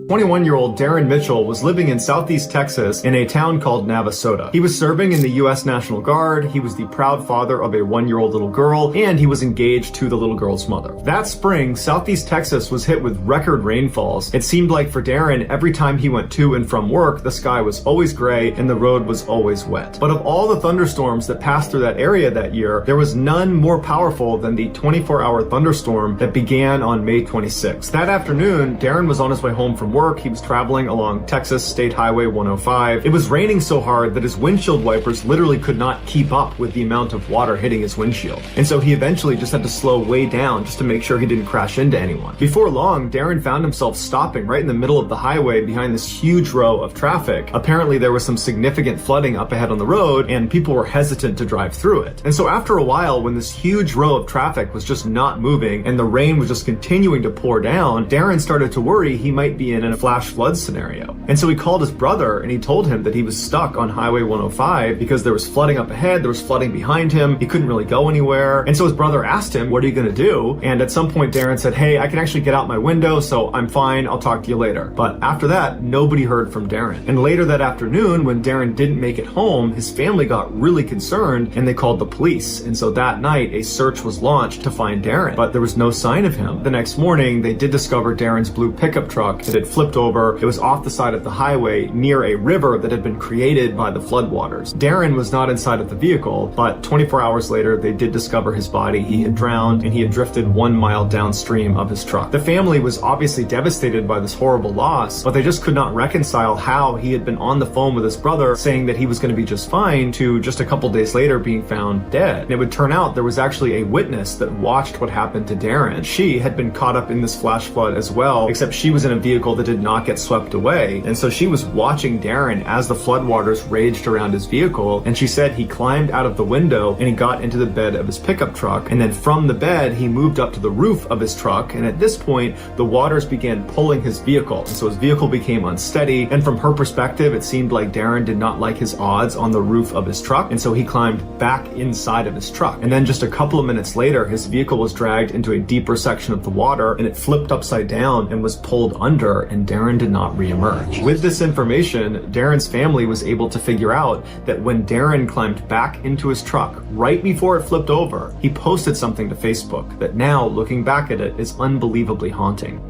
21-year-old Darren Mitchell was living in southeast Texas in a town called Navasota. He was serving in the U.S. National Guard, he was the proud father of a 1-year-old little girl, and he was engaged to the little girl's mother. That spring, southeast Texas was hit with record rainfalls. It seemed like for Darren, every time he went to and from work, the sky was always gray and the road was always wet. But of all the thunderstorms that passed through that area that year, there was none more powerful than the 24-hour thunderstorm that began on May 26th. That afternoon, Darren was on his way home from work. He was traveling along Texas State Highway 105. It was raining so hard that his windshield wipers literally could not keep up with the amount of water hitting his windshield. And so he eventually just had to slow way down just to make sure he didn't crash into anyone. Before long, Darren found himself stopping right in the middle of the highway behind this huge row of traffic. Apparently there was some significant flooding up ahead on the road and people were hesitant to drive through it. And so after a while, when this huge row of traffic was just not moving and the rain was just continuing to pour down, Darren started to worry he might be in a flash flood scenario. And so he called his brother and he told him that he was stuck on Highway 105 because there was flooding up ahead, there was flooding behind him, he couldn't really go anywhere. And so his brother asked him, what are you gonna do? And at some point Darren said, hey, I can actually get out my window, so I'm fine, I'll talk to you later. But after that, nobody heard from Darren. And later that afternoon, when Darren didn't make it home, his family got really concerned and they called the police. And so that night, a search was launched to find Darren, but there was no sign of him. The next morning, they did discover Darren's blue pickup truck that had flipped over. It was off the side of the highway near a river that had been created by the floodwaters. Darren was not inside of the vehicle, but 24 hours later, they did discover his body. He had drowned and he had drifted 1 mile downstream of his truck. The family was obviously devastated by this horrible loss, but they just could not reconcile how he had been on the phone with his brother saying that he was going to be just fine to just a couple days later being found dead. And it would turn out there was actually a witness that watched what happened to Darren. She had been caught up in this flash flood as well, except she was in a vehicle that did not get swept away. And so she was watching Darren as the floodwaters raged around his vehicle. And she said he climbed out of the window and he got into the bed of his pickup truck. And then from the bed, he moved up to the roof of his truck. And at this point, the waters began pulling his vehicle. And so his vehicle became unsteady. And from her perspective, it seemed like Darren did not like his odds on the roof of his truck. And so he climbed back inside of his truck. And then just a couple of minutes later, his vehicle was dragged into a deeper section of the water and it flipped upside down and was pulled under, and Darren did not reemerge. With this information, Darren's family was able to figure out that when Darren climbed back into his truck, right before it flipped over, he posted something to Facebook that now, looking back at it, is unbelievably haunting.